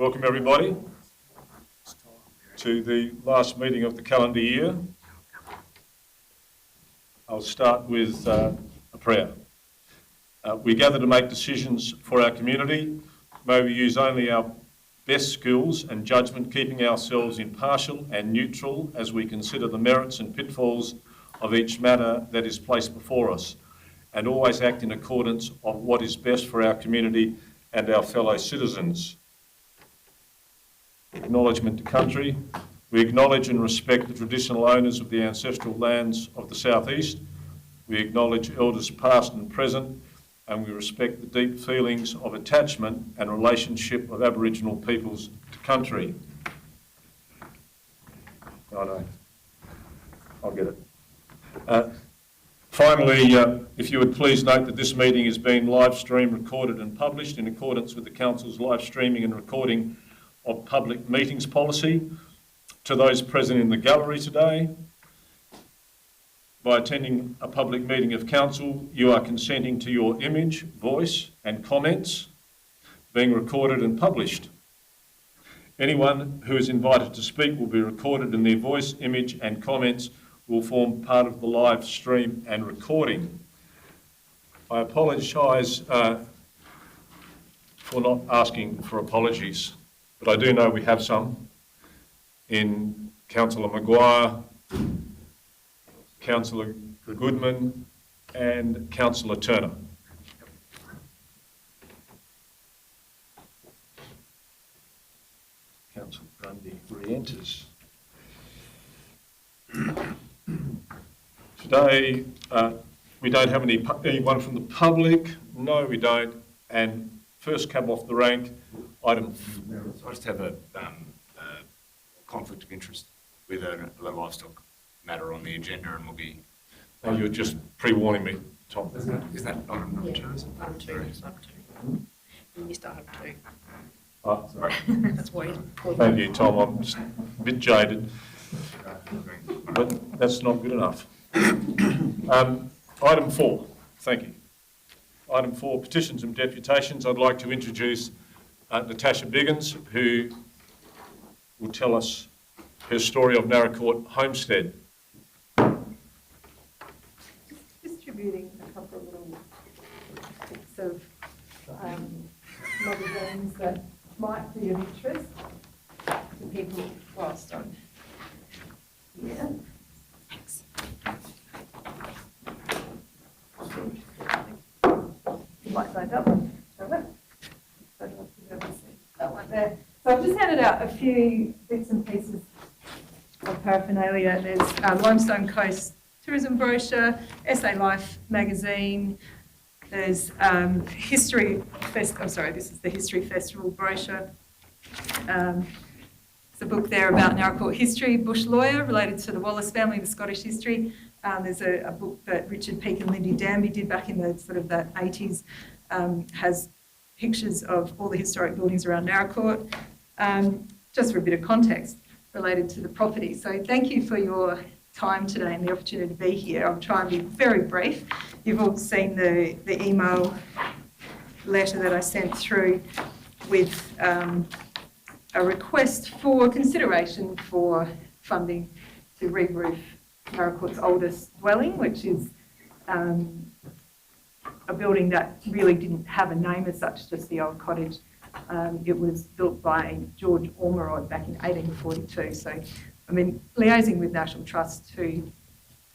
Welcome everybody to the last meeting of the calendar year. I'll start with a prayer. We gather to make decisions for our community. May we use only our best skills and judgment, keeping ourselves impartial and neutral as we consider the merits and pitfalls of each matter that is placed before us, and always act in accordance of what is best for our community and our fellow citizens. Acknowledgement to country. We acknowledge and respect the traditional owners of the ancestral lands of the Southeast. We acknowledge elders past and present, and we respect the deep feelings of attachment and relationship of Aboriginal peoples to country. Righto. I'll get it. Finally, if you would please note that this meeting is being live streamed, recorded and published in accordance with the Council's live streaming and recording of public meetings policy. To those present in the gallery today, by attending a public meeting of Council, you are consenting to your image, voice and comments being recorded and published. Anyone who is invited to speak will be recorded, and their voice, image and comments will form part of the live stream and recording. I apologise for not asking for apologies, but I do know we have some in Councillor Maguire, Councillor Goodman and Councillor Turner. Councillor Grundy re-enters. Today, we don't have anyone from the public. No, we don't. And first cab off the rank, item... I just have a conflict of interest with a livestock matter on the agenda, and we'll be... Oh, you're just pre-warning me, Tom. Is that item two? Item two. You missed item two. Oh, Sorry. That's why. thank you, Tom. I'm just a bit jaded, but that's not good enough. Item 4, thank you. Item 4, petitions and deputations. I'd like to introduce Natasha Biggins, who will tell us her story of Naracoorte Homestead. Distributing a couple of little bits of magazines that might be of interest to people whilst I'm here. Thanks. You might find that one. That one there. So I've just handed out a few bits and pieces of paraphernalia. There's Limestone Coast tourism brochure, SA Life magazine. There's History Festival. I'm sorry, this is the History Festival brochure. There's a book there about Naracoorte history, Bush Lawyer, related to the Wallace family, the Scottish history. There's a book that Richard Peake and Lindy Danby did back in the sort of the 80s, has pictures of all the historic buildings around Naracoorte, just for a bit of context related to the property. So thank you for your time today and the opportunity to be here. I'll try and be very brief. You've all seen the email letter that I sent through with a request for consideration for funding to re-roof Naracoorte's oldest dwelling, which is a building that really didn't have a name as such, just the old cottage. It was built by George Ormerod back in 1842. So, I mean, liaising with National Trust to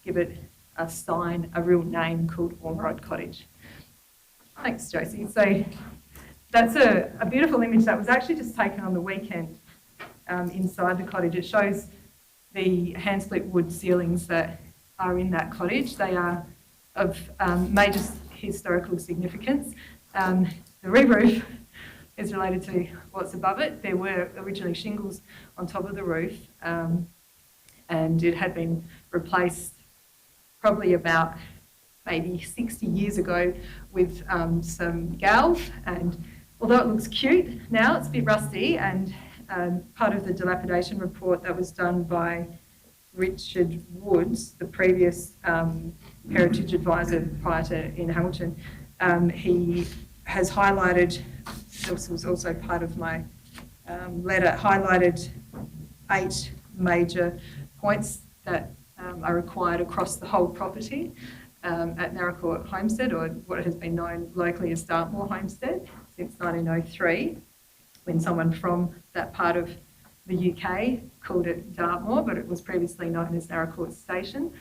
give it a sign, a real name called Ormerod Cottage. Thanks, Josie. So that's a beautiful image that was actually just taken on the weekend inside the cottage. It shows the hand-split wood ceilings that are in that cottage. They are of major historical significance. The re-roof is related to what's above it. There were originally shingles on top of the roof, and it had been replaced probably about maybe 60 years ago with some galv, and although it looks cute now, it's a bit rusty, and part of the dilapidation report that was done by Richard Woods, the previous heritage advisor prior to in Hamilton, he has highlighted, this was also part of my letter highlighted 8 major points that are required across the whole property at Naracoorte Homestead, or what has been known locally as Dartmoor Homestead since 1903, when someone from that part of the UK called it Dartmoor, but it was previously known as Naracoorte Station.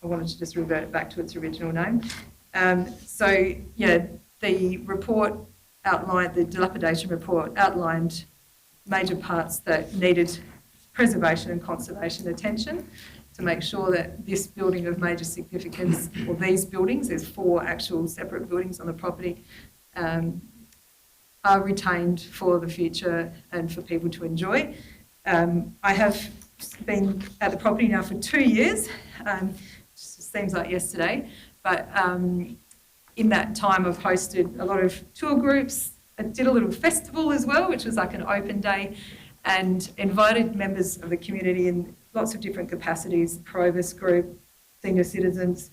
I wanted to just revert it back to its original name. So, yeah, the report outlined, the dilapidation report outlined major parts that needed preservation and conservation attention to make sure that this building of major significance, or these buildings, there's 4 actual separate buildings on the property, are retained for the future and for people to enjoy. I have been at the property now for 2 years. Seems like yesterday, but in that time I've hosted a lot of tour groups. I did a little festival as well, which was like an open day, and invited members of the community in lots of different capacities: Provis Group, senior citizens,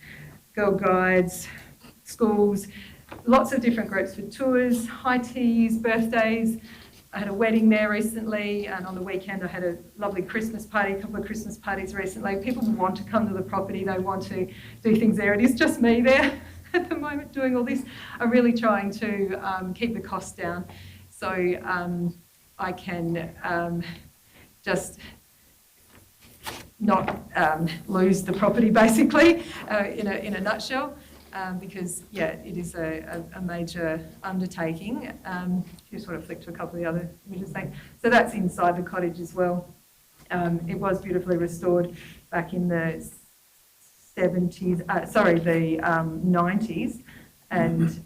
Girl Guides, schools, lots of different groups for tours, high teas, birthdays. I had a wedding there recently, and on the weekend I had a lovely Christmas party, a couple of Christmas parties recently. People want to come to the property, they want to do things there. It is just me there at the moment doing all this. I'm really trying to keep the costs down so I can just not lose the property, basically, in a nutshell. Because, yeah, it is a major undertaking. If you just want to flick to a couple of the other images. So that's inside the cottage as well. It was beautifully restored back in the 90s. And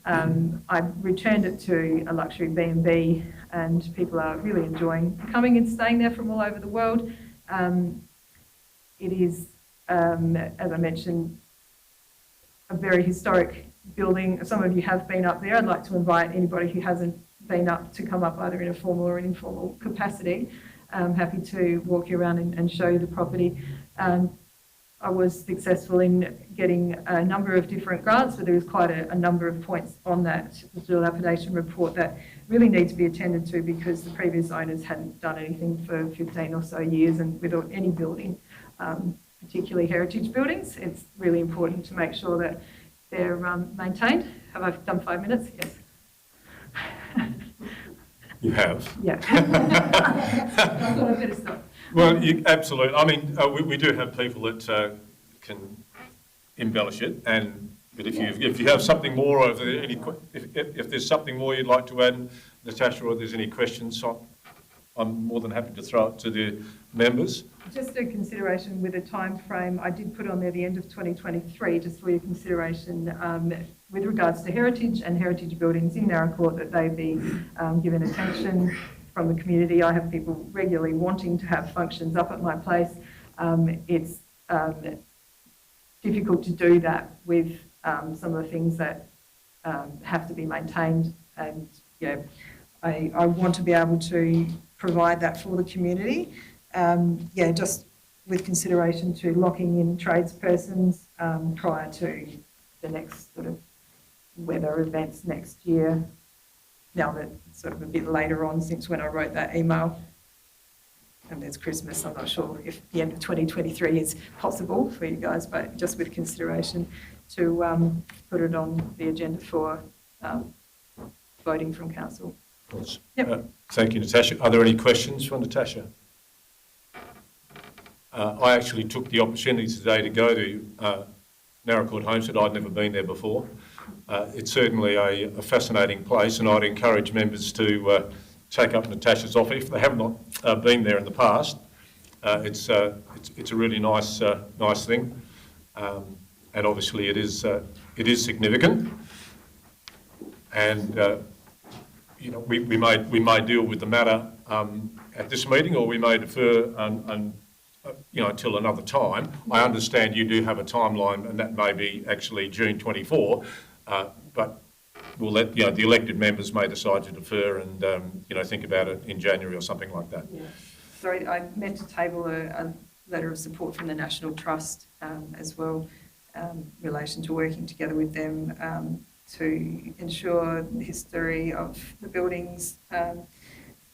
I returned it to a luxury B&B, and people are really enjoying coming and staying there from all over the world. It is, as I mentioned, a very historic building. Some of you have been up there. I'd like to invite anybody who hasn't been up to come up either in a formal or an informal capacity. I'm happy to walk you around and show you the property. I was successful in getting a number of different grants, but there was quite a number of points on that dilapidation report that really need to be attended to, because the previous owners hadn't done anything for 15 or so years, and with any building, particularly heritage buildings, it's really important to make sure that they're maintained. Have I done 5 minutes? Yes. You have. Yeah. I thought I'd better stop. Well, absolutely. I mean, we do have people that can embellish it, but if you have something more, or if there's something more you'd like to add, Natasha, or there's any questions, I'm more than happy to throw it to the members. Just a consideration with a time frame, I did put on there the end of 2023, just for your consideration, with regards to heritage and heritage buildings in Naracoorte, that they be given attention from the community. I have people regularly wanting to have functions up at my place. It's difficult to do that with some of the things that have to be maintained, and I want to be able to provide that for the community. Just with consideration to locking in tradespersons prior to the next sort of weather events next year. Now that it's sort of a bit later on since when I wrote that email, and there's Christmas, I'm not sure if the end of 2023 is possible for you guys, but just with consideration to put it on the agenda for voting from council. Of course. Yep. Thank you, Natasha. Are there any questions for Natasha? I actually took the opportunity today to go to Naracoorte Homestead. I'd never been there before. It's certainly a fascinating place, and I'd encourage members to take up Natasha's offer if they have not been there in the past. It's a really nice thing, and obviously it is significant. And we may deal with the matter at this meeting, or we may defer until another time. I understand you do have a timeline, and that may be actually June 24, but we'll let the elected members may decide to defer and think about it in January or something like that. Yeah. Sorry, I meant to table a letter of support from the National Trust as well, in relation to working together with them to ensure the history of the buildings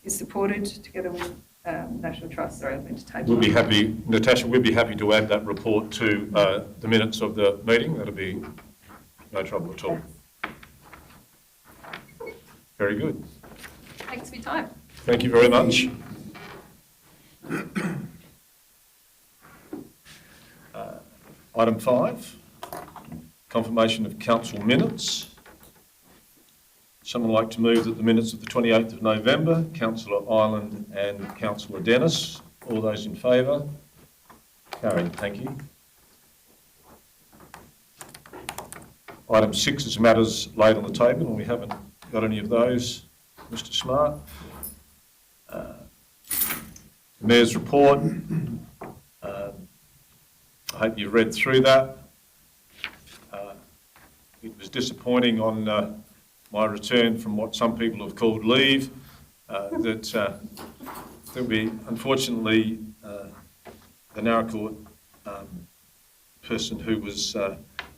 is supported together with National Trust. Sorry, I was meant to table. We'll be happy, Natasha, we'll be happy to add that report to the minutes of the meeting. That'll be no trouble at all. Very good. Thanks for your time. Thank you very much. Item 5, confirmation of council minutes. Someone like to move that the minutes of the 28th of November, Councillor Ireland and Councillor Dennis, all those in favour? Carried, thank you. Item 6 is matters laid on the table, and we haven't got any of those. Mr. Smart. Mayor's report. I hope you've read through that. It was disappointing on my return from what some people have called leave, that we, unfortunately, the Naracoorte person who was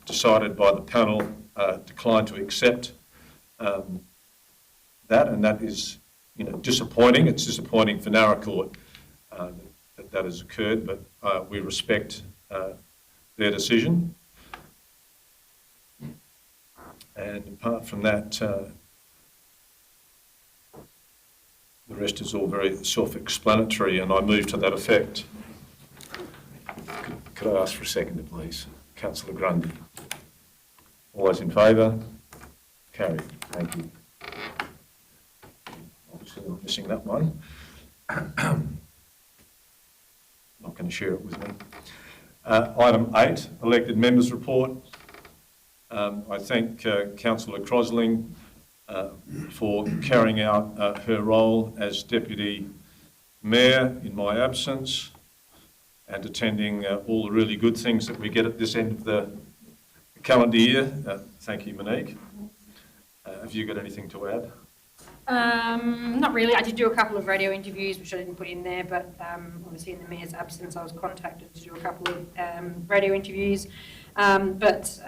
decided by the panel declined to accept that, and that is, disappointing. It's disappointing for Naracoorte that has occurred, but we respect their decision. And apart from that, the rest is all very self-explanatory, and I move to that effect. Could I ask for a seconder, please? Councillor Grundy. All those in favour? Carried. Thank you. Obviously, I'm missing that one. Not going to share it with me. Item 8, elected members report. I thank Councillor Crosling for carrying out her role as Deputy Mayor in my absence and attending all the really good things that we get at this end of the calendar year. Thank you, Monique. Have you got anything to add? Not really. I did do a couple of radio interviews, which I didn't put in there, but obviously in the Mayor's absence, I was contacted to do a couple of radio interviews. But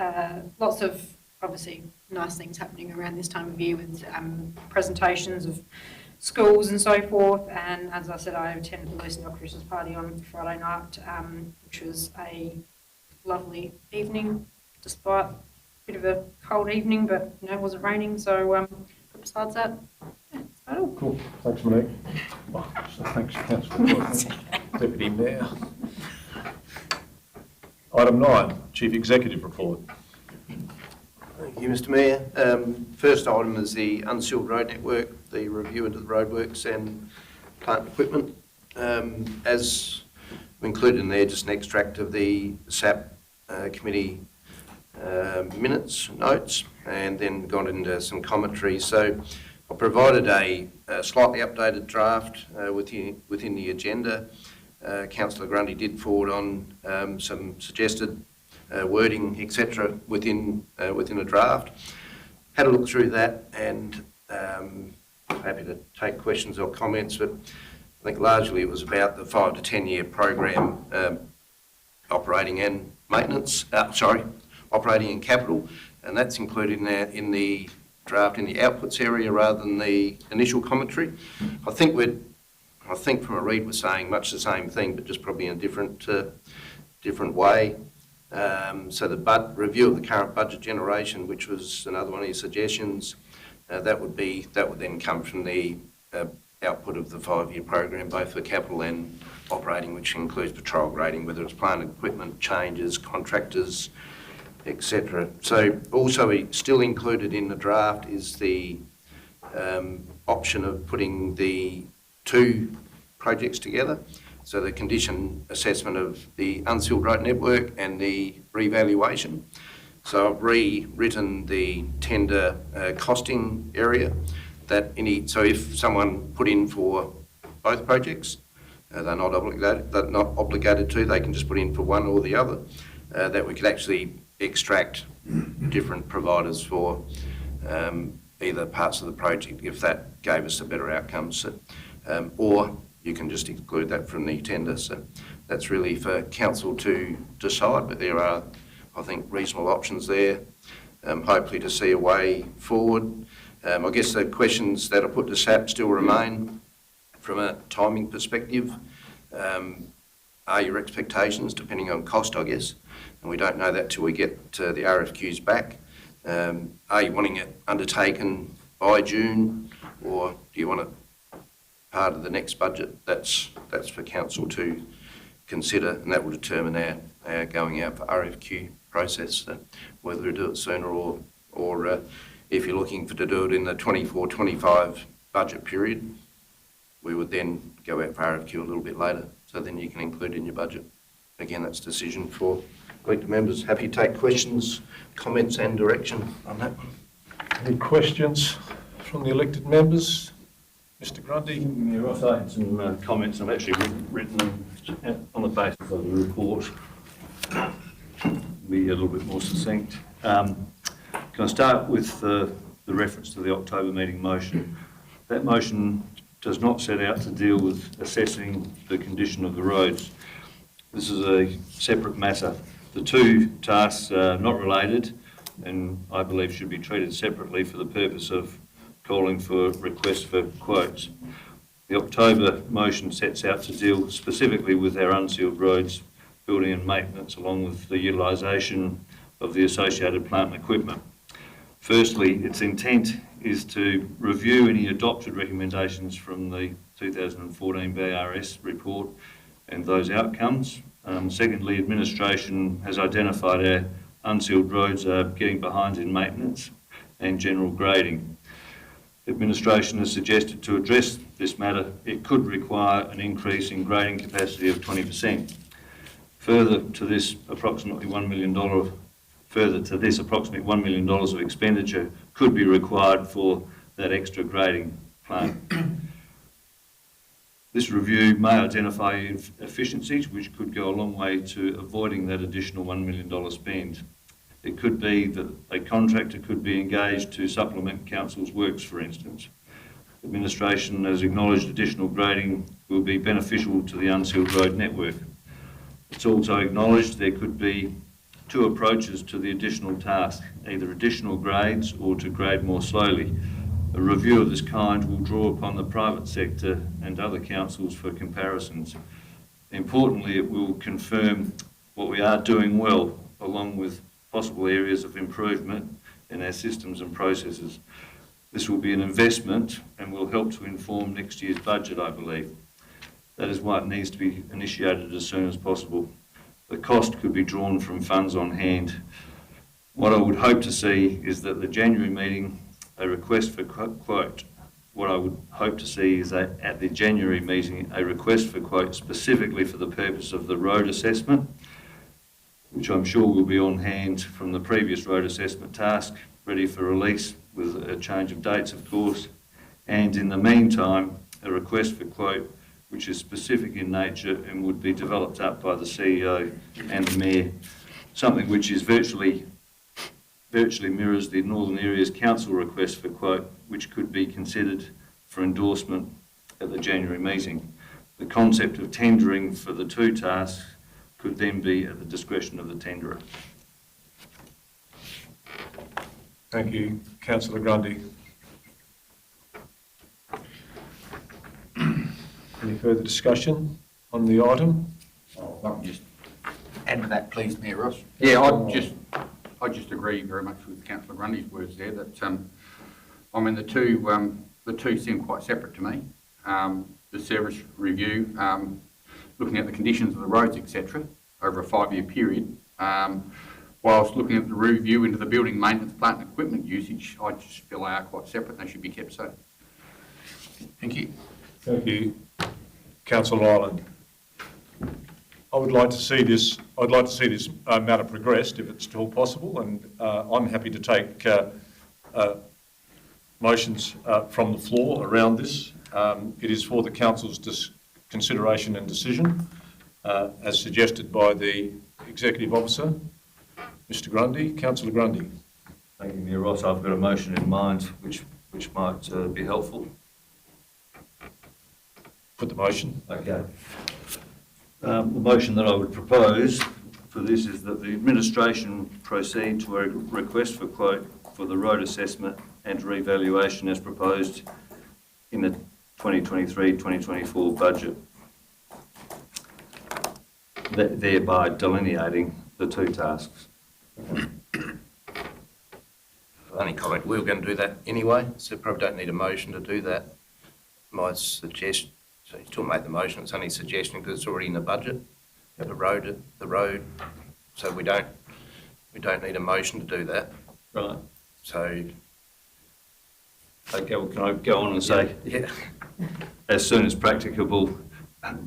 lots of, obviously, nice things happening around this time of year with presentations of schools and so forth. And as I said, I attended the Lucy Christmas party on Friday night, which was a lovely evening, despite a bit of a cold evening, but it wasn't raining. So besides that, yeah, that's about all. Cool. Thanks, Monique. Oh, so thanks, Councillor Deputy Mayor. Item 9, Chief Executive Report. Thank you, Mr Mayor. First item is the unsealed road network, the review into the roadworks and plant equipment. As included in there, just an extract of the SAP committee minutes, notes, and then gone into some commentary. So I provided a slightly updated draft within the agenda. Councillor Grundy did forward on some suggested wording, etc., within a draft. Had a look through that, and happy to take questions or comments. But I think largely it was about the 5 to 10 year program, operating and maintenance. Operating and capital, and that's included in the draft in the outputs area rather than the initial commentary. I think from a read we're saying much the same thing, but just probably in a different way. So the review of the current budget generation, which was another one of your suggestions, that would then come from the output of the 5 year program, both for capital and operating, which includes patrol grading, whether it's plant equipment changes, contractors, etc. So also still included in the draft is the option of putting the 2 projects together. So the condition assessment of the unsealed road network and the revaluation. So I've rewritten the tender costing area so if someone put in for both projects, they're not obligated to, they can just put in for one or the other, that we could actually extract different providers for either parts of the project if that gave us a better outcome. So, or you can just exclude that from the tender. So that's really for council to decide, but there are, I think, reasonable options there, hopefully to see a way forward. I guess the questions that I put to SAP still remain. from a timing perspective, are your expectations, depending on cost, I guess, and we don't know that till we get the RFQs back. Are you wanting it undertaken by June, or do you want it part of the next budget? That's for council to consider, and that will determine our going out for RFQ process, whether to do it sooner or if you're looking to do it in the 24-25 budget period, we would then go out for RFQ a little bit later, so then you can include it in your budget. Again, that's a decision for elected members. Happy to take questions, comments and direction on that one. Any questions from the elected members? Mr Grundy? Yeah, Ross, I had some comments. I've actually written them on the basis of the report. Be a little bit more succinct. Can I start with the reference to the October meeting motion? That motion does not set out to deal with assessing the condition of the roads. This is a separate matter. The two tasks are not related and I believe should be treated separately for the purpose of calling for requests for quotes. The October motion sets out to deal specifically with our unsealed roads, building and maintenance, along with the utilisation of the associated plant and equipment. Firstly, its intent is to review any adopted recommendations from the 2014 BRS report and those outcomes. Secondly, administration has identified our unsealed roads are getting behind in maintenance and general grading. Administration has suggested to address this matter, it could require an increase in grading capacity of 20%. Further to this, approximately $1 million of expenditure could be required for that extra grading plant. This review may identify efficiencies which could go a long way to avoiding that additional $1 million spend. It could be that a contractor could be engaged to supplement council's works, for instance. Administration has acknowledged additional grading will be beneficial to the unsealed road network. It's also acknowledged there could be two approaches to the additional task, either additional grades or to grade more slowly. A review of this kind will draw upon the private sector and other councils for comparisons. Importantly, it will confirm what we are doing well, along with possible areas of improvement in our systems and processes. This will be an investment and will help to inform next year's budget, I believe. That is why it needs to be initiated as soon as possible. The cost could be drawn from funds on hand. What I would hope to see is that the January meeting, a request for quote. What I would hope to see is that at the January meeting, a request for quote specifically for the purpose of the road assessment, which I'm sure will be on hand from the previous road assessment task, ready for release with a change of dates, of course. And in the meantime, a request for quote which is specific in nature and would be developed up by the CEO and the Mayor, something which is virtually mirrors the Northern Areas Council request for quote, which could be considered for endorsement at the January meeting. The concept of tendering for the two tasks could then be at the discretion of the tenderer. Thank you, Councillor Grundy. Any further discussion on the item? I can just add to that, please, Mayor Ross. Yeah, I just agree very much with Councillor Grundy's words there. That I mean, the two seem quite separate to me. The service review, looking at the conditions of the roads, etc., over a 5-year period, whilst looking at the review into the building maintenance, plant and equipment usage, I just feel they are quite separate. They should be kept so. Thank you. Thank you, Councillor Ireland. I'd like to see this matter progressed if it's still possible, and I'm happy to take motions from the floor around this. It is for the council's consideration and decision, as suggested by the Executive Officer, Mr Grundy. Councillor Grundy. Thank you, Mayor Ross. I've got a motion in mind which might be helpful. Put the motion. Okay. The motion that I would propose for this is that the administration proceed to a request for quote for the road assessment and revaluation as proposed in the 2023-2024 budget, thereby delineating the two tasks. Only comment, we were going to do that anyway, so probably don't need a motion to do that. My suggestion, so you still made the motion, it's only a suggestion because it's already in the budget, the road, so we don't need a motion to do that. Right. So, Okay, well, can I go on and say, yeah, as soon as practicable,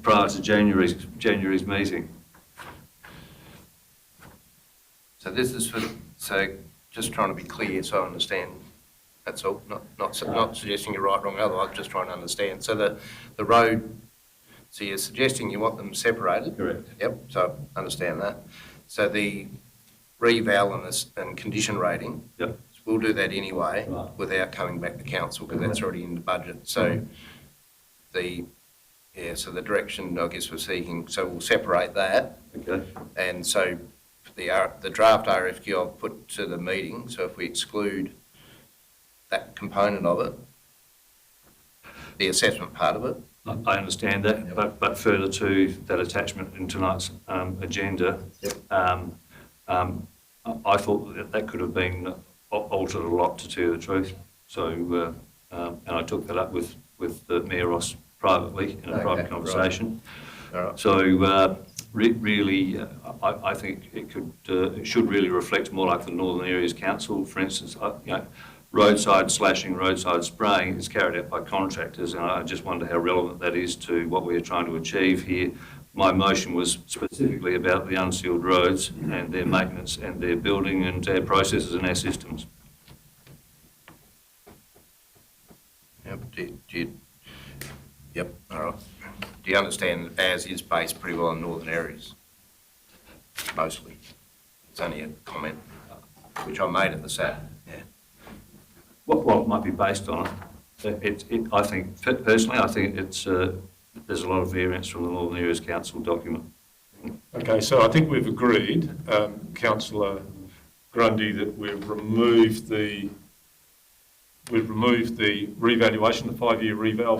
prior to January's meeting? so this is for, so just trying to be clear so I understand, that's all, not suggesting you're right, wrong, otherwise, just trying to understand. So the road, so you're suggesting you want them separated? Correct. Yep, so I understand that. So the reval and condition rating, Yep. we'll do that anyway Right. without coming back to council because that's already in the budget. So so the direction I guess we're seeking, so we'll separate that. Okay. And so the draft RFQ I've put to the meeting, so if we exclude that component of it, the assessment part of it, I understand that, but further to that attachment in tonight's agenda, I thought that could have been altered a lot, to tell you the truth. So, and I took that up with Mayor Ross privately in a private conversation. All right. So, really, I think it should really reflect more like the Northern Areas Council, for instance. Roadside slashing, roadside spraying is carried out by contractors, and I just wonder how relevant that is to what we are trying to achieve here. My motion was specifically about the unsealed roads and their maintenance and their building and our processes and our systems. Yep, all right. Do you understand that BAS is based pretty well in northern areas? Mostly. It's only a comment, which I made at the SAT, yeah. Well, it might be based on it. I think, personally, I think it's there's a lot of variance from the Northern Areas Council document. Okay, so I think we've agreed, Councillor Grundy, that we've removed the revaluation, the 5-year reval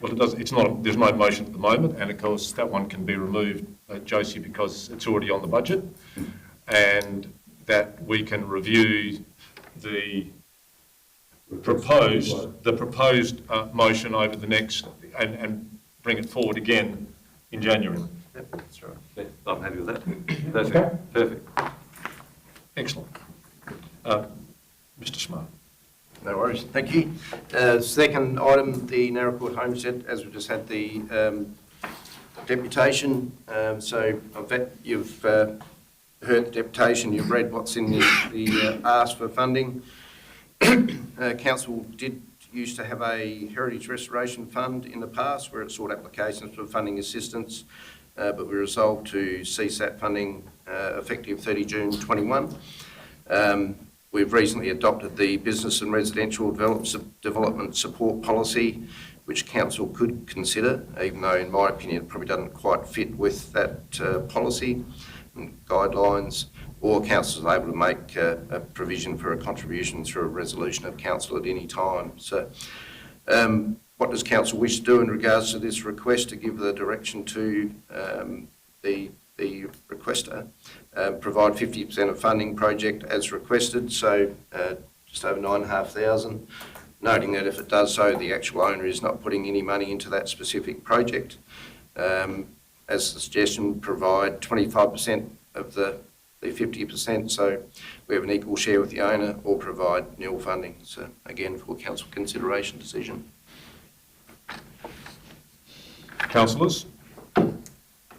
well, it does. It's not. There's no motion at the moment, and of course that one can be removed, Josie, because it's already on the budget, and that we can review the proposed motion over the next and bring it forward again in January. Yep, that's right. Yeah, I'm happy with that. Perfect. Perfect. Excellent. Mr. Smart. No worries, thank you. Second item, the Narra Court Homestead, as we just had the deputation. So I bet you've heard the deputation, you've read what's in the ask for funding. Council used to have a heritage restoration fund in the past where it sought applications for funding assistance, but we resolved to cease that funding effective 30 June 21. We've recently adopted the Business and Residential Development Support Policy, which Council could consider, even though in my opinion it probably doesn't quite fit with that policy and guidelines, or Council is able to make a provision for a contribution through a resolution of Council at any time. So what does Council wish to do in regards to this request? To give the direction to the requester, provide 50% of funding project as requested, so just over 9,500, noting that if it does so, the actual owner is not putting any money into that specific project. As the suggestion, provide 25% of the 50%, so we have an equal share with the owner, or provide nil funding. So again, for Council consideration decision. Councillors?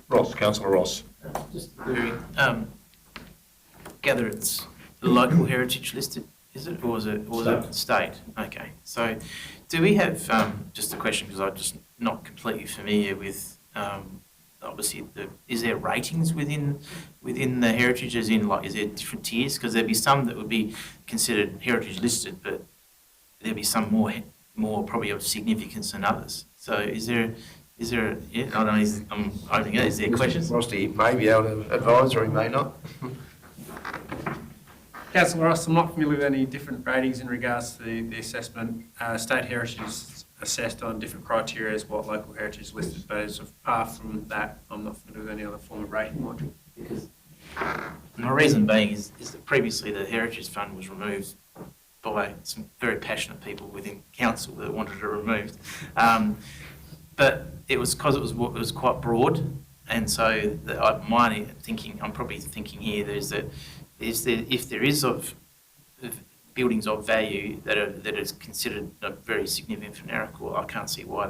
Ross, Councillor Ross. Just gather it's the local heritage listed, is it, or is it state? Okay, so do we have just a question because I'm just not completely familiar with obviously is there ratings within the heritage, as in like is there different tiers? Because there'd be some that would be considered heritage listed, but there'd be some more probably of significance than others. So is there? Yeah, I don't know. I'm opening it. Is there questions? Rusty may be able to advise, or he may not. Councillor Ross, I'm not familiar with any different ratings in regards to the assessment. State heritage is assessed on different criteria as what local heritage listed, but as apart from that, I'm not familiar with any other form of rating module. My reason being is that previously the Heritage Fund was removed by some very passionate people within council that wanted it removed. But it was because it was quite broad, and so I'm probably thinking here if there is of buildings of value that is considered very significant for Narracor, I can't see why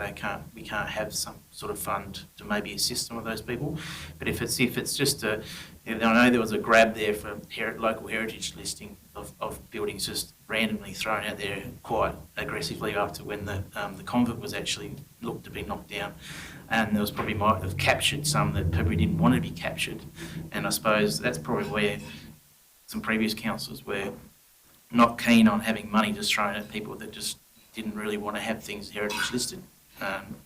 we can't have some sort of fund to maybe assist some of those people. But if it's just I know there was a grab there for local heritage listing of buildings just randomly thrown out there quite aggressively after when the convent was actually looked to be knocked down, and there was probably might have captured some that probably didn't want to be captured, and I suppose that's probably where some previous councillors were not keen on having money just thrown at people that just didn't really want to have things heritage listed.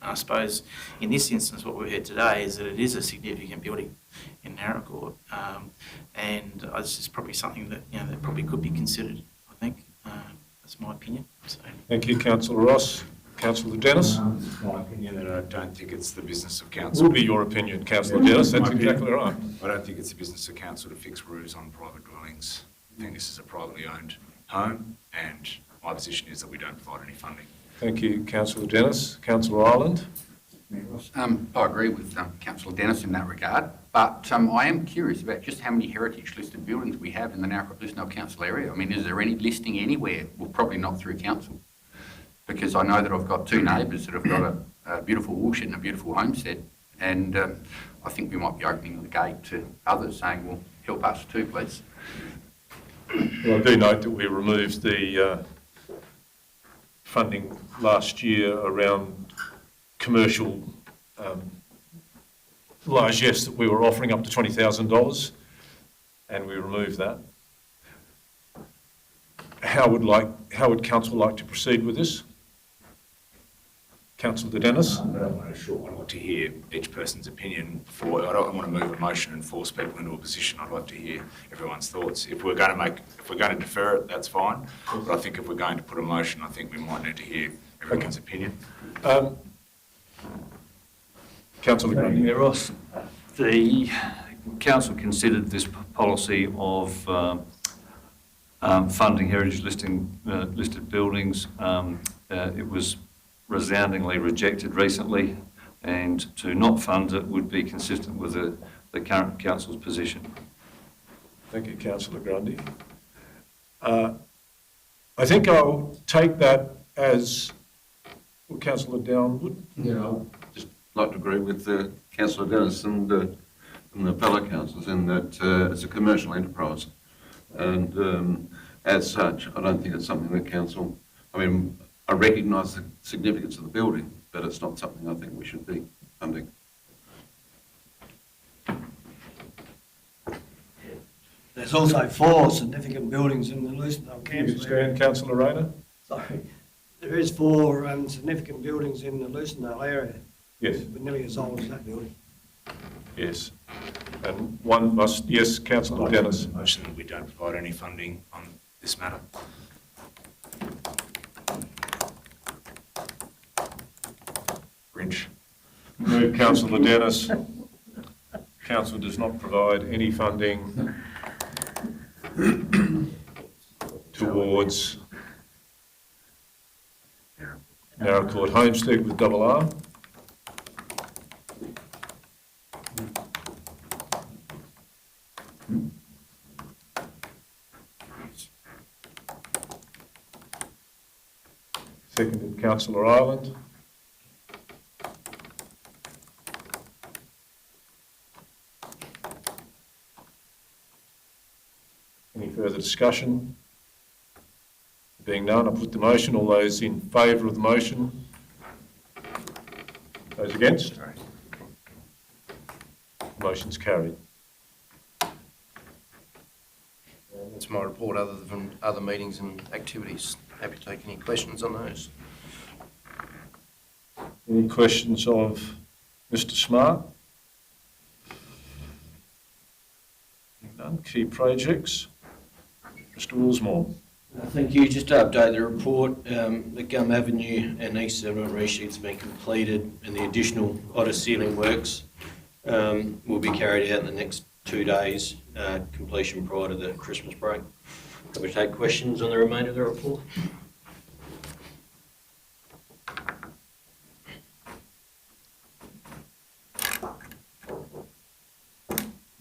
I suppose in this instance what we've heard today is that it is a significant building in Narracor, and this is probably something that that probably could be considered, I think. That's my opinion. So. Thank you, Councillor Ross. Councillor Dennis? It's my opinion that I don't think it's the business of It council. will be your opinion, Councillor Dennis. That's exactly right. I don't think it's the business of council to fix roofs on private dwellings. I think this is a privately owned home, and my position is that we don't provide any funding. Thank you, Councillor Dennis. Councillor Ireland? I agree with Councillor Dennis in that regard, but I am curious about just how many heritage listed buildings we have in the Narracor-Lisnell Council area. I mean, is there any listing anywhere? Well, probably not through council, because I know that I've got two neighbours that have got a beautiful woolshed and a beautiful homestead, and I think we might be opening the gate to others saying, well, help us too, please. Well, I do note that we removed the funding last year around commercial largesse that we were offering up to $20,000, and we removed that. How would council like to proceed with this? Councillor Dennis? I don't want to short. I'd like to hear each person's opinion before. I don't want to move a motion and force people into a position. I'd like to hear everyone's thoughts. If we're going to defer it, that's fine. But I think if we're going to put a motion, I think we might need to hear everyone's opinion. Councillor Grundy. Yeah, Ross, the council considered this policy of funding heritage listed buildings. It was resoundingly rejected recently, and to not fund it would be consistent with the current council's position. Thank you, Councillor Grundy. I think I'll take that as Councillor Downwood. Yeah, I'll just like to agree with Councillor Dennis and the fellow councillors in that it's a commercial enterprise, and as such, I don't think it's something that council. I recognise the significance of the building, but it's not something I think we should be funding. There's also 4 significant buildings in the Lucenau Council. Stand, Councillor Rayner. Sorry, there is 4 significant buildings in the Lucenau area. Yes. But nearly as old as that building. Yes. And one must, yes, Councillor Dennis. Motion that we don't provide any funding on this matter. Grinch. Move Councillor Dennis. Council does not provide any funding towards Narracor Homestead with double R. Seconded Councillor Ireland. Any further discussion? Being none, I put the motion. All those in favour of the motion? Those against? Motion's carried. That's my report, other than other meetings and activities. Happy to take any questions on those. Any questions of Mr. Smart? None. Key projects? Mr Willsmore. Thank you. Just to update the report, the Gum Avenue and East Settlement resheets have been completed and the additional otter ceiling works will be carried out in the next 2 days, completion prior to the Christmas break. Can we take questions on the remainder of the report?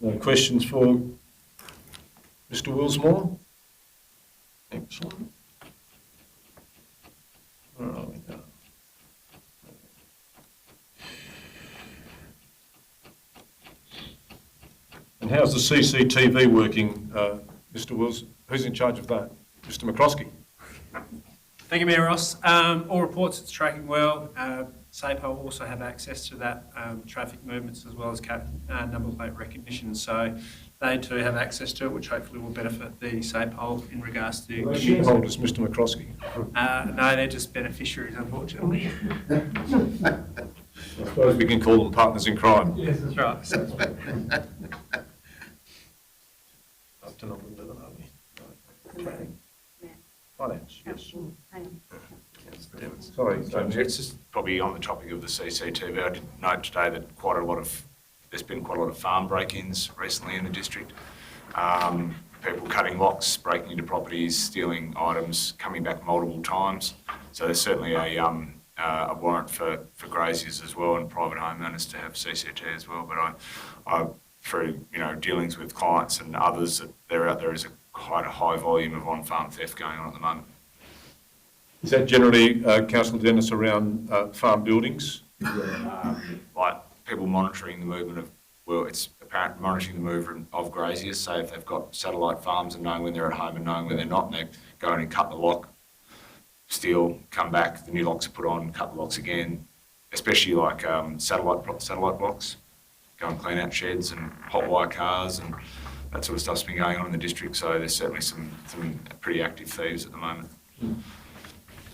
No questions for Mr Willsmore? Excellent. Where are we now? And how's the CCTV working, Mr Wills? Who's in charge of that? Mr McCroskey? Thank you, Mayor Ross. All reports, it's tracking well. SAPO will also have access to that traffic movements as well as number plate recognition. So they too have access to it, which hopefully will benefit the SAPO in regards to... Shareholders, Mr McCroskey? No, they're just beneficiaries, unfortunately. I suppose we can call them partners in crime. Yes, that's right. Up to number 11, are we? Finance, yes. Sorry, It's just probably on the topic of the CCTV. I did note today that there's been quite a lot of farm break-ins recently in the district. People cutting locks, breaking into properties, stealing items, coming back multiple times. So there's certainly a warrant for graziers as well and private homeowners to have CCTV as well. But I through dealings with clients and others, that they're out there is quite a high volume of on-farm theft going on at the moment. Is that generally, Councillor Dennis, around farm buildings? Like people monitoring the movement of, well, it's apparent monitoring the movement of graziers. Say if they've got satellite farms and knowing when they're at home and knowing when they're not, and they go in and cut the lock, steal, come back, the new locks are put on, cut the locks again, especially like satellite blocks, go and clean out sheds and hot wire cars and that sort of stuff's been going on in the district. So there's certainly some pretty active thieves at the moment.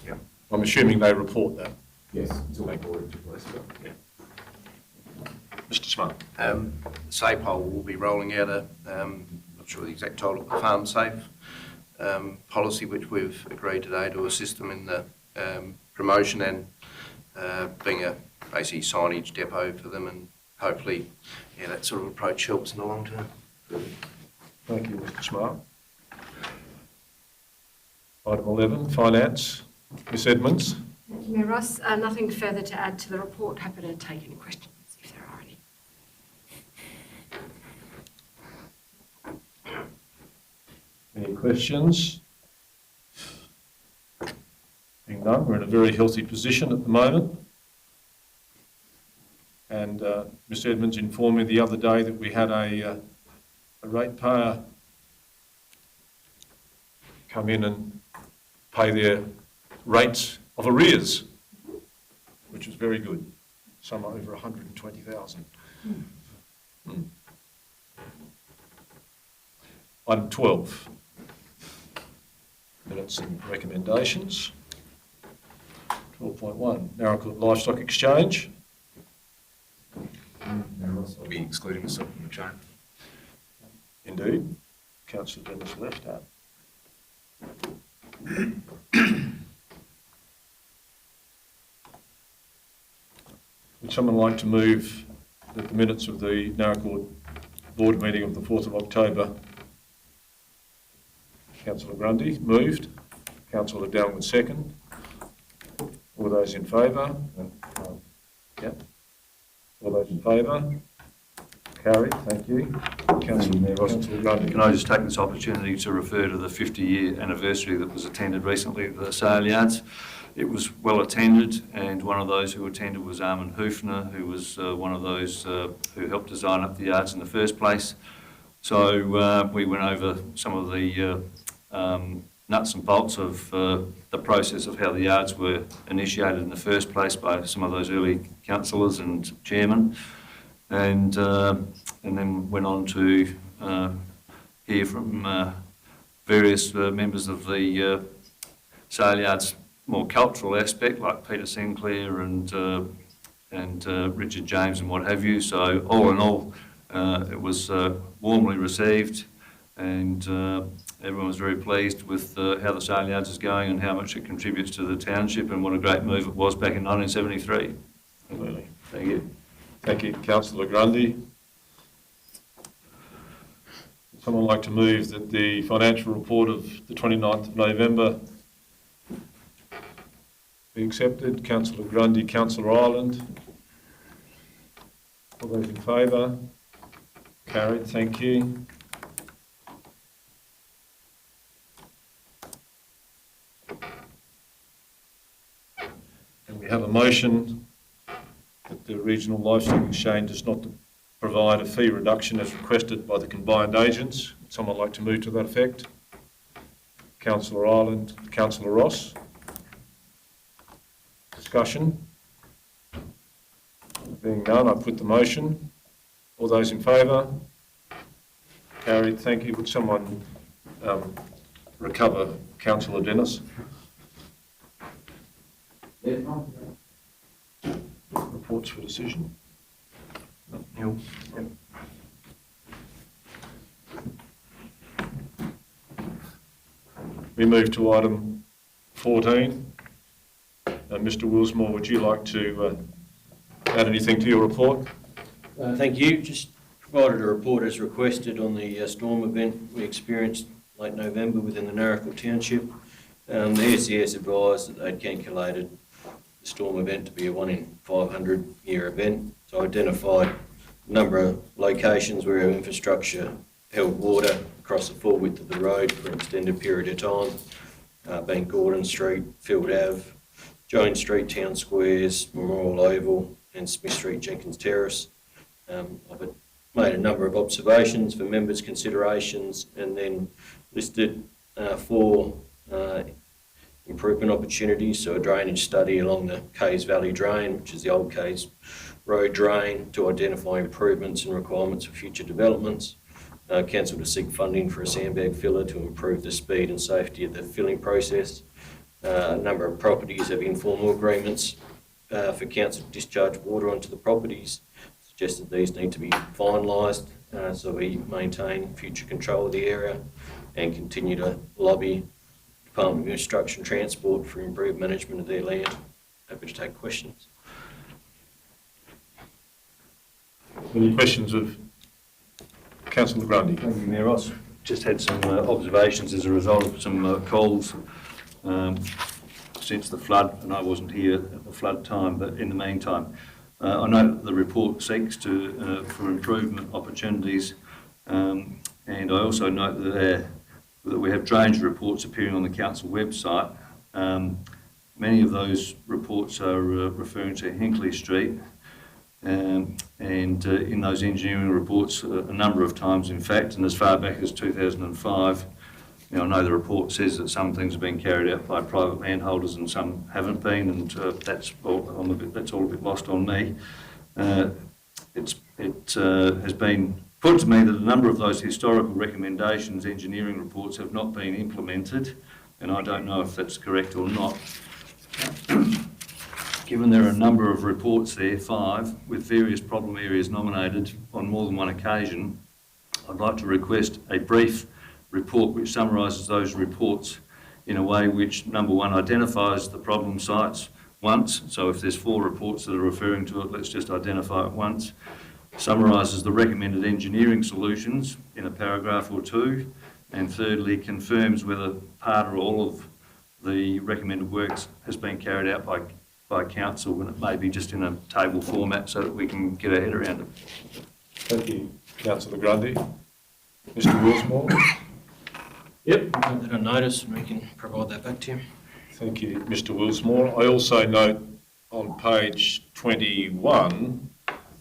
Yeah. I'm assuming they report that. Yes, it's all reported to police. Yeah. Mr Smart. SAPOL will be rolling out not sure the exact title, but Farm Safe policy, which we've agreed today to assist them in the promotion and being a basically signage depot for them, and hopefully, that sort of approach helps in the long term. Thank you, Mr Smart. Item 11, Finance. Ms Edmonds. Thank you, Mayor Ross. Nothing further to add to the report. Happy to take any questions if there are any. Any questions? Being none, we're in a very healthy position at the moment. And Ms Edmonds informed me the other day that we had a ratepayer come in and pay their rates of arrears, which was very good. Some over 120,000. Item 12. Minutes and recommendations. 12.1, Narrowcourt Livestock Exchange. I'll be excluding myself from the chain. Indeed. Councillor Dennis left out. Would someone like to move that the minutes of the Narrowcourt board meeting of the 4th of October? Councillor Grundy moved. Councillor Downward second. All those in favour? Yep. All those in favour? Carried, thank you. Councillor Grundy. Can I just take this opportunity to refer to the 50-year anniversary that was attended recently at the sale yards? It was well attended, and one of those who attended was Armin Hufner, who was one of those who helped design up the yards in the first place. So we went over some of the nuts and bolts of the process of how the yards were initiated in the first place by some of those early councillors and chairmen, and then went on to hear from various members of the sale yards more cultural aspect, like Peter Sinclair and Richard James and what have you. So all in all, it was warmly received, and Everyone was very pleased with how the Sale Yards is going and how much it contributes to the township and what a great move it was back in 1973. Absolutely. Thank you. Thank you, Councillor Grundy. Would someone like to move that the financial report of the 29th of November be accepted? Councillor Grundy, Councillor Ireland. All those in favour? Carried, thank you. And we have a motion that the Regional Livestock Exchange does not provide a fee reduction as requested by the combined agents. Would someone like to move to that effect? Councillor Ireland, Councillor Ross. Discussion? Being none, I put the motion. All those in favour? Carried, thank you. Would someone recover Councillor Dennis? Reports for decision. Neil. Yep. We move to item 14. Mr. Willsmore, would you like to add anything to your report? Thank you. Just provided a report as requested on the storm event we experienced late November within the Narrafil Township. The SES advised that they'd calculated the storm event to be a 1 in 500 year event. So identified a number of locations where our infrastructure held water across the full width of the road for an extended period of time, being Gordon Street, Field Ave, Jones Street, Town Squares, Memorial Oval and Smith Street, Jenkins Terrace. I've made a number of observations for members' considerations and then listed 4 improvement opportunities. So a drainage study along the Kays Valley Drain, which is the old Kays Road drain, to identify improvements and requirements for future developments. Council to seek funding for a sandbag filler to improve the speed and safety of the filling process. A number of properties have informal agreements for council to discharge water onto the properties. Suggested these need to be finalised so we maintain future control of the area and continue to lobby Department of Infrastructure and Transport for improved management of their land. Happy to take questions. Any questions of Councillor Grundy? Thank you, Mayor Ross. Just had some observations as a result of some calls since the flood, and I wasn't here at the flood time, but in the meantime, I know that the report seeks to for improvement opportunities, and I also note that we have drainage reports appearing on the council website. Many of those reports are referring to Hinkley Street, and in those engineering reports a number of times, in fact, and as far back as 2005, I know the report says that some things have been carried out by private landholders and some haven't been, and that's all a bit lost on me. It has been put to me that a number of those historical recommendations, engineering reports, have not been implemented, and I don't know if that's correct or not. Given there are a number of reports there, 5, with various problem areas nominated on more than one occasion, I'd like to request a brief report which summarises those reports in a way which, number 1, identifies the problem sites once. So if there's 4 reports that are referring to it, let's just identify it once. Summarises the recommended engineering solutions in a paragraph or 2. And thirdly, confirms whether part or all of the recommended works has been carried out by council, and it may be just in a table format so that we can get our head around it. Thank you, Councillor Grundy. Mr. Willsmore. Yep. Put that on notice and we can provide that back to you. Thank you, Mr. Willsmore. I also note on page 21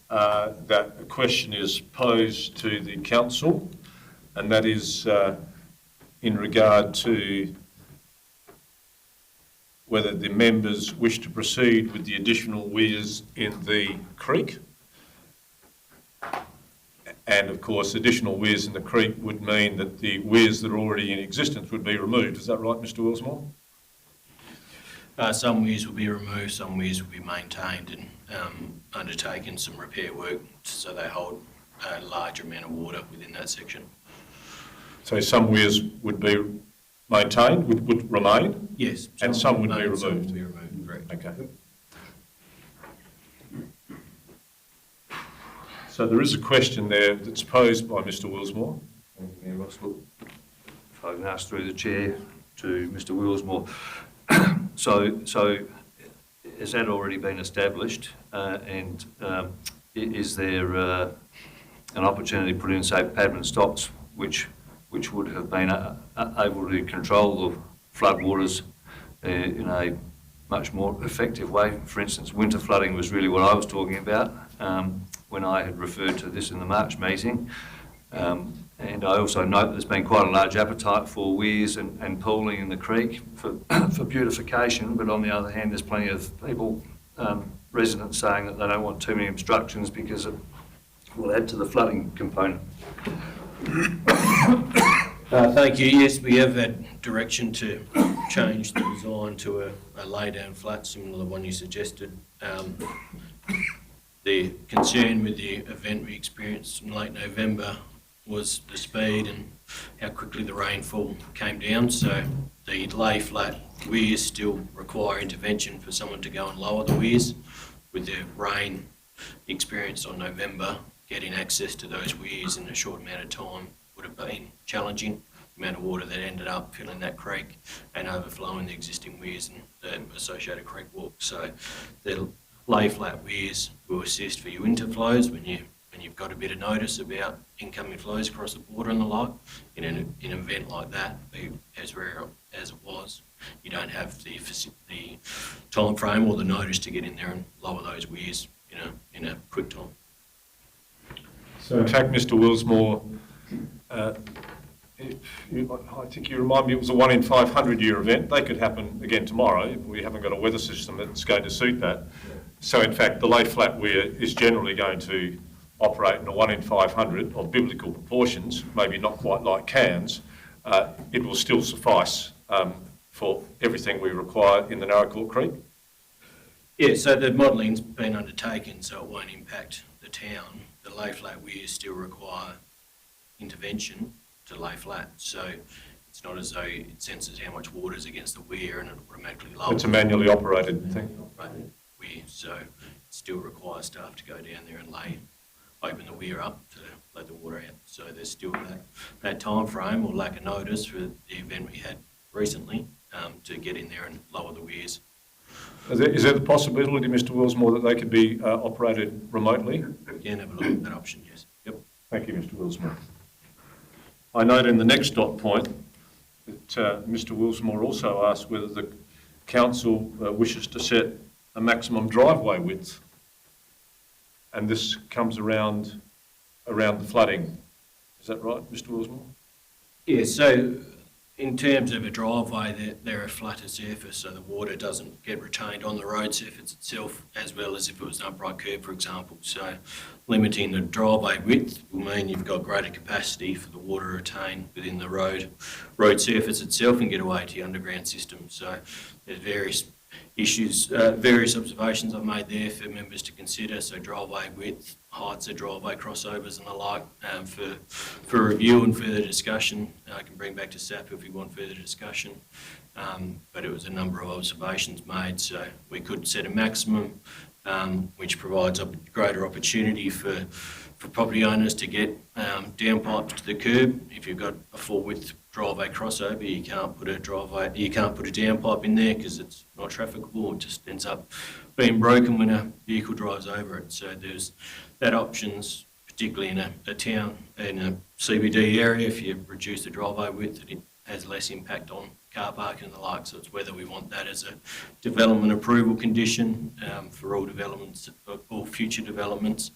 that a question is posed to the council, and that is in regard to whether the members wish to proceed with the additional weirs in the creek. And of course, additional weirs in the creek would mean that the weirs that are already in existence would be removed. Is that right, Mr. Willsmore? Some weirs will be removed, some weirs will be maintained and undertaken some repair work so they hold a large amount of water within that section. So some weirs would be maintained, would remain, Yes. and some would be remain, some removed. will be removed, correct. Okay. So there is a question there that's posed by Mr Willsmore. Thank you, Mayor Ross. Look, if I can ask through the chair to Mr Willsmore. So has that already been established? Is there an opportunity to put in, say, Padman stocks, which would have been able to control the floodwaters in a much more effective way? For instance, winter flooding was really what I was talking about when I had referred to this in the March meeting. And I also note that there's been quite a large appetite for weirs and pooling in the creek for beautification, but on the other hand, there's plenty of people, residents, saying that they don't want too many obstructions because it will add to the flooding component. Thank you. Yes, we have had direction to change the design to a lay-down flat, similar to the one you suggested. The concern with the event we experienced in late November was the speed and how quickly the rainfall came down. So the lay flat weirs still require intervention for someone to go and lower the weirs. With the rain experienced on November, getting access to those weirs in a short amount of time would have been challenging. The amount of water that ended up filling that creek and overflowing the existing weirs and the associated creek walk. So the lay flat weirs will assist for your winter flows when you've got a bit of notice about incoming flows across the border and the like. In an event like that, as rare as it was, you don't have the time frame or the notice to get in there and lower those weirs in a quick time. So in fact, Mr Willsmore, I think you remind me it was a 1 in 500 year event. They could happen again tomorrow. We haven't got a weather system that's going to suit that. So in fact, the lay flat weir is generally going to operate in a 1 in 500 of biblical proportions, maybe not quite like Cairns. It will still suffice for everything we require in the Naracoorte Creek. Yeah, so the modelling's been undertaken, so it won't impact the town. The lay flat weirs still require intervention to lay flat, so it's not as though it senses how much water is against the weir and it automatically lowers. It's a manually operated thing. Weir, so it still requires staff to go down there and open the weir up to let the water out. So there's still that time frame or lack of notice for the event we had recently to get in there and lower the weirs. Is there the possibility, Mr Willsmore, that they could be operated remotely? We can have a look at that option, yes. Yep. Thank you, Mr Willsmore. I note in the next dot point that Mr Willsmore also asked whether the council wishes to set a maximum driveway width, and this comes around the flooding. Is that right, Mr Willsmore? Yeah, so in terms of a driveway, they're a flatter surface, so the water doesn't get retained on the road surface itself, as well as if it was an upright curb, for example. So limiting the driveway width will mean you've got greater capacity for the water to retain within the road surface itself and get away to your underground system. So there's various issues, various observations I've made there for members to consider. So driveway width, heights of driveway crossovers and the like for review and further discussion. I can bring back to SAP if we want further discussion. But it was a number of observations made, so we could set a maximum which provides a greater opportunity for property owners to get downpipes to the curb. If you've got a full width driveway crossover, you can't put a downpipe in there because it's not trafficable. It just ends up being broken when a vehicle drives over it. So there's that options, particularly in a town, in a CBD area. If you reduce the driveway width, it has less impact on car parking and the like. So it's whether we want that as a development approval condition for all developments, all future developments,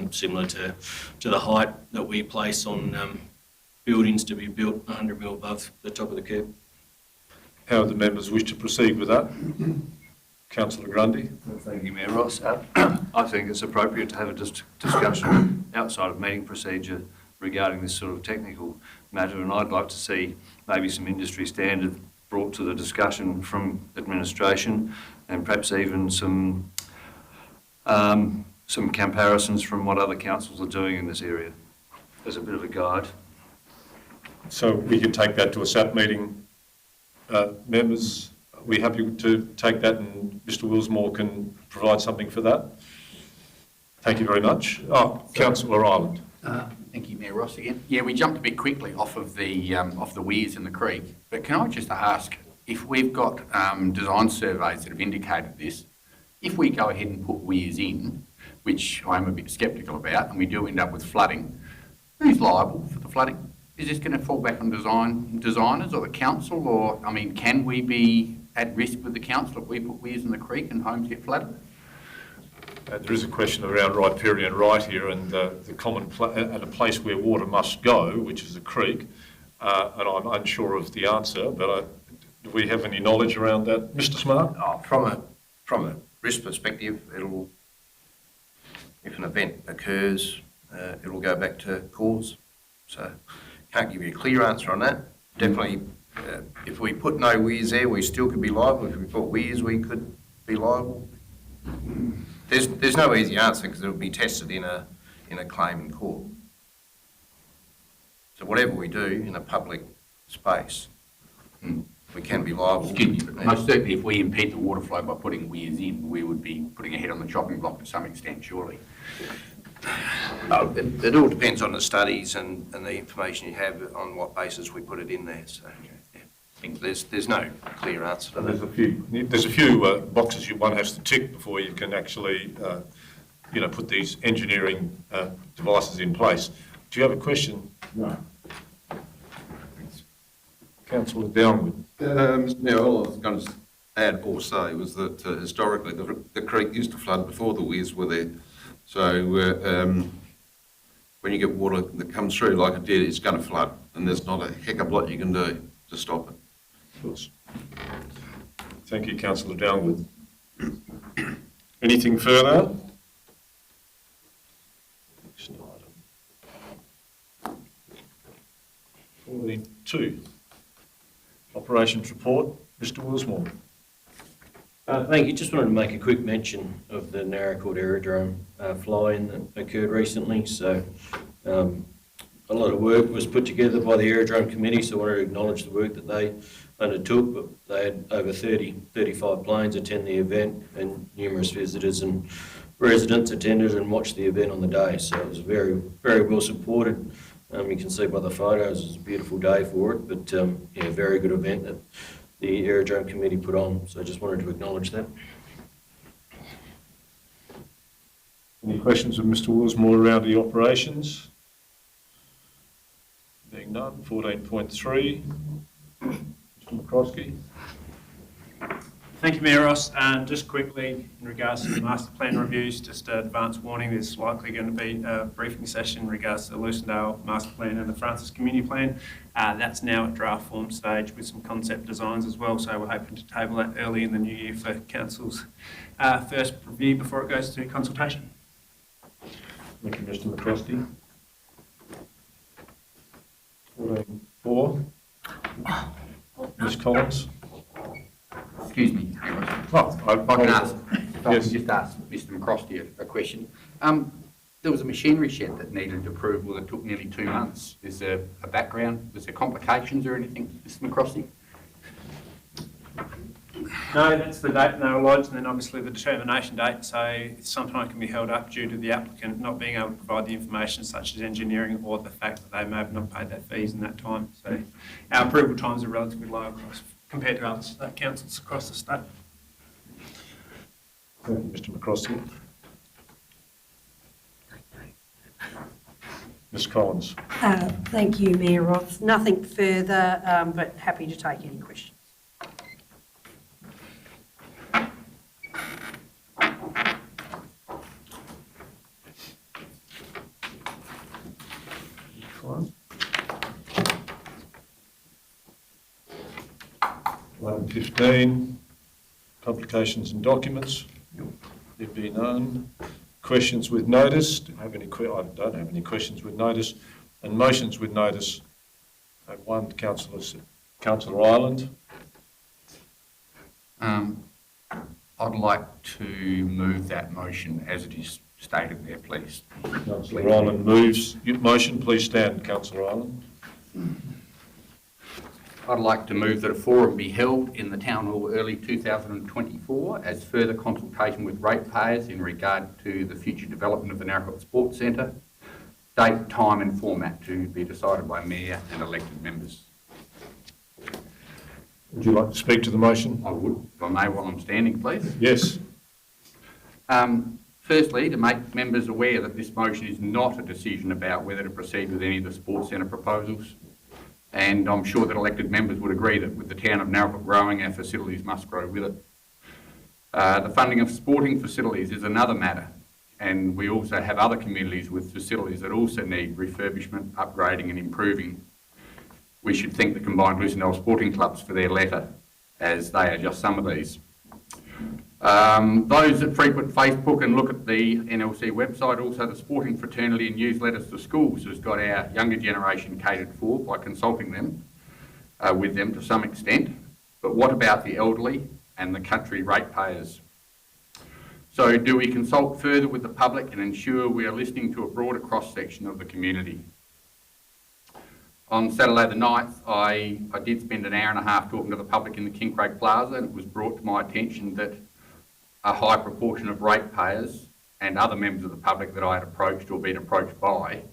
similar to the height that we place on buildings to be built 100 mil above the top of the curb. How do the members wish to proceed with that? Councillor Grundy. Thank you, Mayor Ross. I think it's appropriate to have a discussion outside of meeting procedure regarding this sort of technical matter, and I'd like to see maybe some industry standard brought to the discussion from administration, and perhaps even some comparisons from what other councils are doing in this area as a bit of a guide. So we can take that to a SAP meeting. Members, are we happy to take that, and Mr Willsmore can provide something for that? Thank you very much. Councillor Ireland. Thank you, Mayor Ross again. Yeah, we jumped a bit quickly off of the weirs in the creek, but can I just ask, if we've got design surveys that have indicated this, if we go ahead and put weirs in, which I'm a bit sceptical about, and we do end up with flooding, who's liable for the flooding? Is this going to fall back on designers or the council, or, I mean, can we be at risk with the council if we put weirs in the creek and homes get flooded? There is a question around riparian right here, and the common and a place where water must go, which is a creek, and I'm unsure of the answer, but do we have any knowledge around that? Mr Smart? From a risk perspective, if an event occurs, it'll go back to cause. So can't give you a clear answer on that. Definitely, if we put no weirs there, we still could be liable. If we put weirs, we could be liable. There's no easy answer because it'll be tested in a claim in court. So whatever we do in a public space, we can be liable. Excuse me, but most certainly if we impede the water flow by putting weirs in, we would be putting a head on the chopping block to some extent, surely. It all depends on the studies and the information you have on what basis we put it in there. So yeah, I think there's no clear answer to that. There's a few boxes one has to tick before you can actually, put these engineering devices in place. Do you have a question? No. Councillor Downwood. Yeah, all I was going to add or say was that historically the creek used to flood before the weirs were there. So when you get water that comes through like it did, it's going to flood, and there's not a heck of a lot you can do to stop it. Of course. Thank you, Councillor Downwood. Anything further? 42. Operations report. Mr Willsmore. Thank you. Just wanted to make a quick mention of the Narracourt Aerodrome fly-in that occurred recently. So a lot of work was put together by the Aerodrome Committee, so I want to acknowledge the work that they undertook. But they had over 35 planes attend the event, and numerous visitors and residents attended and watched the event on the day. So it was very, very well supported. You can see by the photos, it was a beautiful day for it, but yeah, very good event that the Aerodrome Committee put on. So I just wanted to acknowledge that. Any questions of Mr Willsmore around the operations? Being none. 14.3. Mr McCroskey. Thank you, Mayor Ross. And just quickly, in regards to the master plan reviews, just an advance warning, there's likely going to be a briefing session in regards to the Lucendale master plan and the Francis community plan. That's now at draft form stage with some concept designs as well, so we're hoping to table that early in the new year for Council's first review before it goes to consultation. Thank you, Mr McCroskey. 14.4. Ms Collins. Excuse me, Mayor Ross. Oh, I can ask, if I can just ask Mr McCroskey a question. There was a machinery shed that needed approval that took nearly 2 months. Is there a background? Was there complications or anything, Mr McCroskey? No, that's the date and they were lodged, and then obviously the determination date, so sometimes can be held up due to the applicant not being able to provide the information such as engineering or the fact that they may have not paid their fees in that time. So our approval times are relatively low compared to other councils across the state. Thank you, Mr McCroskey. Ms Collins. Thank you, Mayor Roth. Nothing further, but happy to take any questions. Fine. 11.15. Publications and documents. There be none. Questions with notice. I don't have any questions with notice. And motions with notice. I have one. Councillor Ireland. I'd like to move that motion as it is stated there, please. Councillor Ireland moves. Motion, please stand, Councillor Ireland. I'd like to move that a forum be held in the Town Hall early 2024 as further consultation with ratepayers in regard to the future development of the Narracott Sports Centre. Date, time and format to be decided by Mayor and elected members. Would you like to speak to the motion? I would, if I may, while I'm standing, please. Yes. Firstly, to make members aware that this motion is not a decision about whether to proceed with any of the Sports Centre proposals. And I'm sure that elected members would agree that with the town of Narracott growing, our facilities must grow with it. The funding of sporting facilities is another matter. And we also have other communities with facilities that also need refurbishment, upgrading and improving. We should thank the combined Lucindale Sporting Clubs for their letter, as they are just some of these. Those that frequent Facebook and look at the NLC website, also the sporting fraternity and newsletters to schools has got our younger generation catered for by consulting them with them to some extent. But what about the elderly and the country ratepayers? So do we consult further with the public and ensure we are listening to a broader cross-section of the community? On Saturday the 9th, I did spend an hour and a half talking to the public in the King Craig Plaza, and it was brought to my attention that a high proportion of ratepayers and other members of the public that I had approached or been approached by,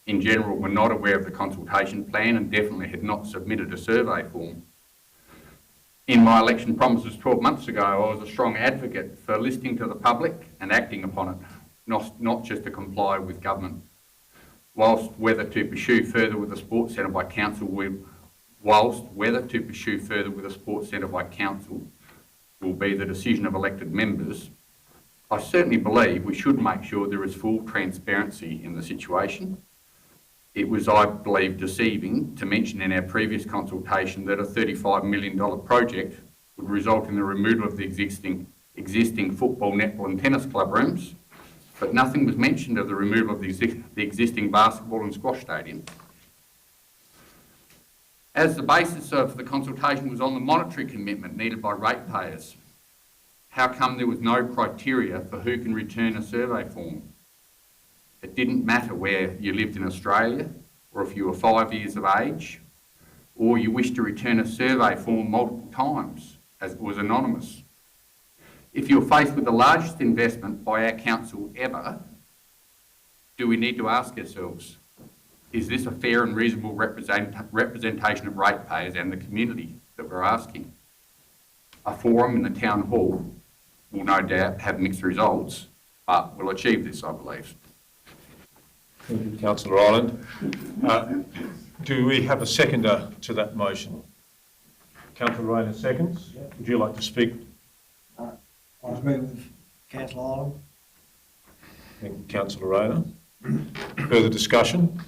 in general, were not aware of the consultation plan and definitely had not submitted a survey form. In my election promises 12 months ago, I was a strong advocate for listening to the public and acting upon it, not just to comply with government. Whilst whether to pursue further with the Sports Centre by council will be the decision of elected members, I certainly believe we should make sure there is full transparency in the situation. It was, I believe, deceiving to mention in our previous consultation that a $35 million project would result in the removal of the existing football, netball and tennis club rooms, but nothing was mentioned of the removal of the existing basketball and squash stadium. As the basis of the consultation was on the monetary commitment needed by ratepayers, how come there was no criteria for who can return a survey form? It didn't matter where you lived in Australia, or if you were 5 years of age, or you wished to return a survey form multiple times, as it was anonymous. If you're faced with the largest investment by our council ever, do we need to ask ourselves, is this a fair and reasonable representation of ratepayers and the community that we're asking? A forum in the town hall will no doubt have mixed results, but will achieve this, I believe. Thank you, Councillor Ireland. Do we have a seconder to that motion? Councillor Rayner seconds. Would you like to speak? I agree with Councillor Ireland. Thank you, Councillor Rayner. Further discussion?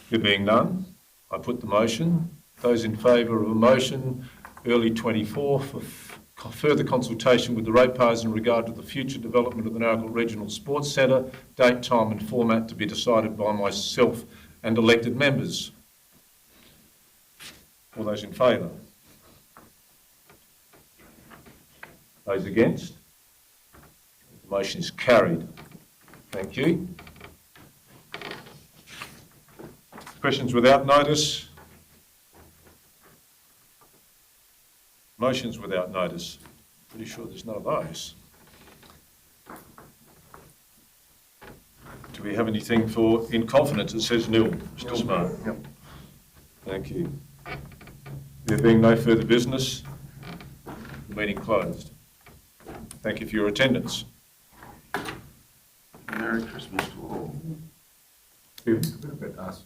There being none, I put the motion. Those in favour of a motion early 24 for further consultation with the ratepayers in regard to the future development of the Narracott Regional Sports Centre, date, time and format to be decided by myself and elected members. All those in favour? Those against? The motion is carried. Thank you. Questions without notice? Motions without notice. Pretty sure there's none of those. Do we have anything for in confidence? It says nil, Mr. Smart. Yep. Thank you. There being no further business, the meeting closed. Thank you for your attendance. Merry Christmas to all. Who? Us.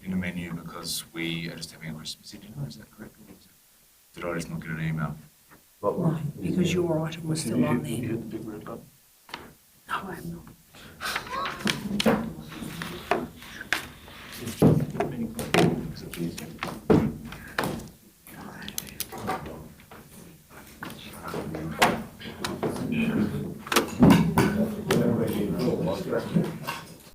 In the menu because we are just having a Christmas dinner, is that correct? Did I just not get an email? Right, because your item was still on there. You hit the big red button. No, I am not. Meeting closed.